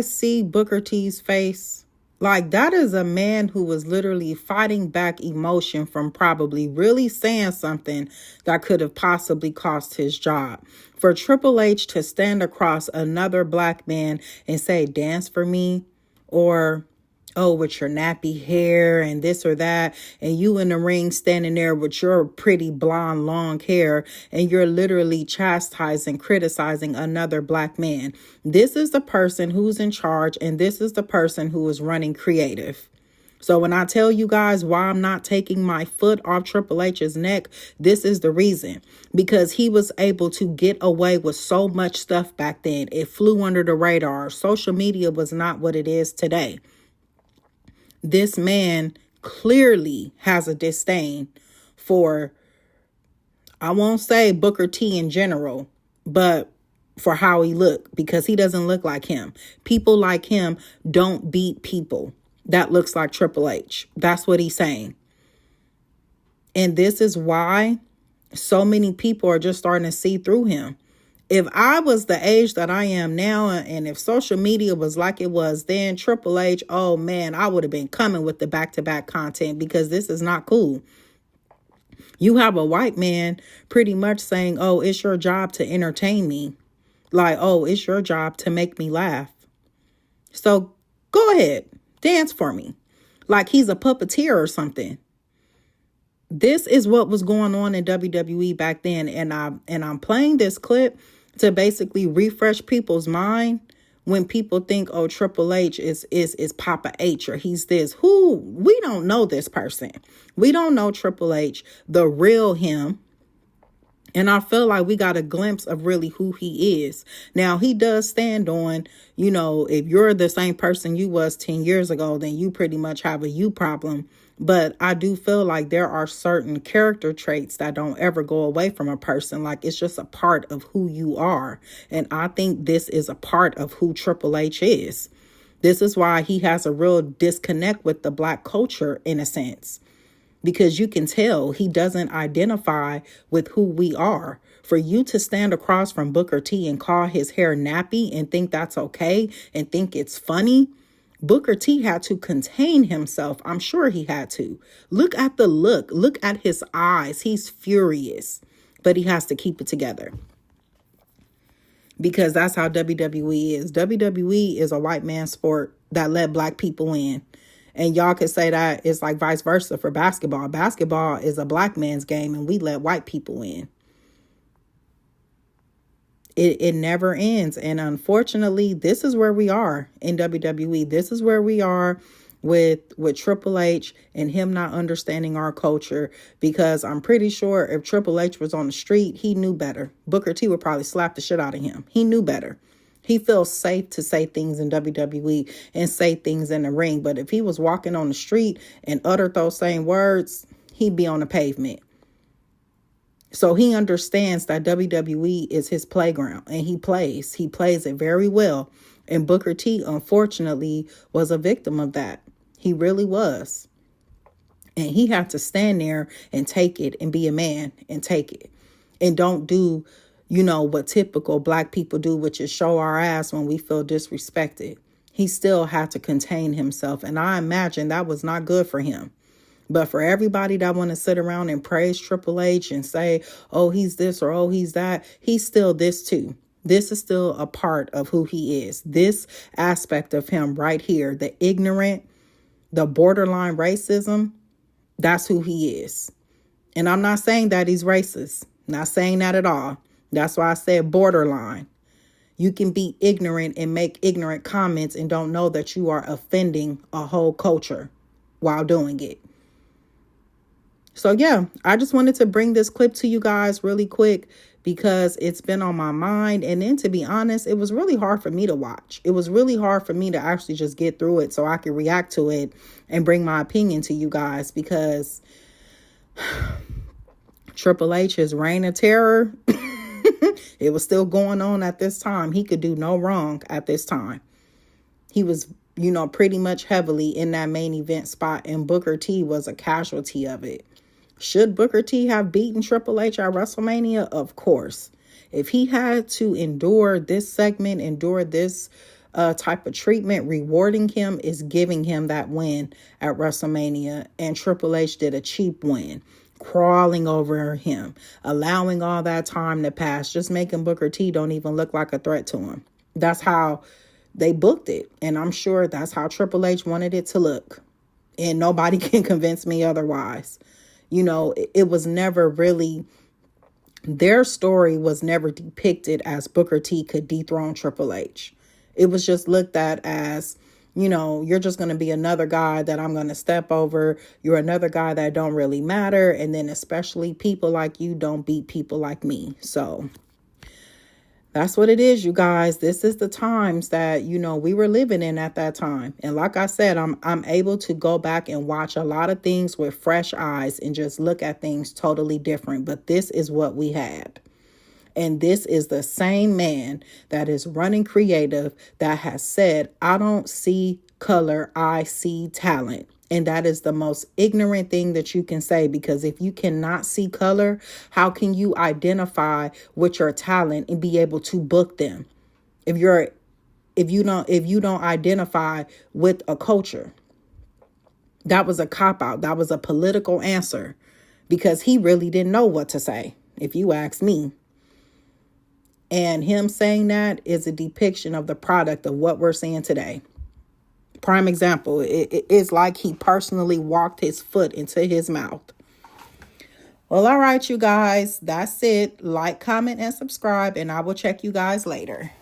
See Booker T's face? Like, that is a man who was literally fighting back emotion from probably really saying something that could have possibly cost his job. For Triple H to stand across another black man and say, dance for me, or, oh, with your nappy hair and this or that, and you in the ring standing there with your pretty blonde long hair, and you're literally chastising, criticizing another black man. This is the person who's in charge, and this is the person who is running creative. So when I tell you guys why I'm not taking my foot off Triple H's neck, this is the reason. Because he was able to get away with so much stuff back then. It flew under the radar. Social media was not what it is today. This man clearly has a disdain for, I won't say Booker T in general, but for how he looked, because he doesn't look like him. People like him don't beat people that looks like Triple H. That's what he's saying. And this is why so many people are just starting to see through him. If I was the age that I am now, and if social media was like it was then, Triple H, oh man, I would have been coming with the back-to-back content, because this is not cool. You have a white man pretty much saying, oh, it's your job to entertain me. Like, oh, it's your job to make me laugh. So go ahead, dance for me. Like he's a puppeteer or something. This is what was going on in WWE back then. And I'm playing this clip to basically refresh people's mind when people think, oh, Triple H is Papa H, or he's this. Who? We don't know this person. We don't know Triple H, the real him. And I feel like we got a glimpse of really who he is. Now, he does stand on, if you're the same person you was 10 years ago, then you pretty much have a you problem. But I do feel like there are certain character traits that don't ever go away from a person. Like, it's just a part of who you are. And I think this is a part of who Triple H is. This is why he has a real disconnect with the black culture, in a sense. Because you can tell he doesn't identify with who we are. For you to stand across from Booker T and call his hair nappy and think that's okay and think it's funny, Booker T had to contain himself. I'm sure he had to. Look at the look. Look at his eyes. He's furious, but he has to keep it together. Because that's how WWE is. WWE is a white man's sport that let black people in. And y'all could say that it's like vice versa for basketball. Basketball is a black man's game, and we let white people in. It never ends. And unfortunately, this is where we are in WWE. This is where we are with Triple H and him not understanding our culture. Because I'm pretty sure if Triple H was on the street, he knew better. Booker T would probably slap the shit out of him. He knew better. He feels safe to say things in WWE and say things in the ring. But if he was walking on the street and uttered those same words, he'd be on the pavement. So he understands that WWE is his playground, and he plays it very well. And Booker T, unfortunately, was a victim of that. He really was. And he had to stand there and take it and be a man and take it. And don't do what typical black people do, which is show our ass when we feel disrespected. He still had to contain himself. And I imagine that was not good for him. But for everybody that want to sit around and praise Triple H and say, oh, he's this or oh, he's that, he's still this too. This is still a part of who he is. This aspect of him right here, the ignorant, the borderline racism, that's who he is. And I'm not saying that he's racist. Not saying that at all. That's why I said borderline. You can be ignorant and make ignorant comments and don't know that you are offending a whole culture while doing it. So yeah, I just wanted to bring this clip to you guys really quick because it's been on my mind. And then, to be honest, it was really hard for me to watch. It was really hard for me to actually just get through it so I could react to it and bring my opinion to you guys, because Triple H's reign of terror, it was still going on at this time. He could do no wrong at this time. He was, pretty much heavily in that main event spot, and Booker T was a casualty of it. Should Booker T have beaten Triple H at WrestleMania? Of course. If he had to endure this segment, endure this type of treatment, rewarding him, is giving him that win at WrestleMania. And Triple H did a cheap win, crawling over him, allowing all that time to pass, just making Booker T don't even look like a threat to him. That's how they booked it. And I'm sure that's how Triple H wanted it to look. And nobody can convince me otherwise. You know, it was never really, their story was never depicted as Booker T could dethrone Triple H. It was just looked at as, you know, you're just going to be another guy that I'm going to step over. You're another guy that don't really matter. And then especially people like you don't beat people like me. So that's what it is, you guys. This is the times that, you know, we were living in at that time. And like I said, I'm able to go back and watch a lot of things with fresh eyes and just look at things totally different. But this is what we had. And this is the same man that is running creative that has said, I don't see color, I see talent. And that is the most ignorant thing that you can say, because if you cannot see color, how can you identify with your talent and be able to book them? If you don't identify with a culture. That was a cop-out. That was a political answer, because he really didn't know what to say, if you ask me. And him saying that is a depiction of the product of what we're seeing today. Prime example, it's like he personally walked his foot into his mouth. Well, all right, you guys, that's it. Like, comment, and subscribe, and I will check you guys later.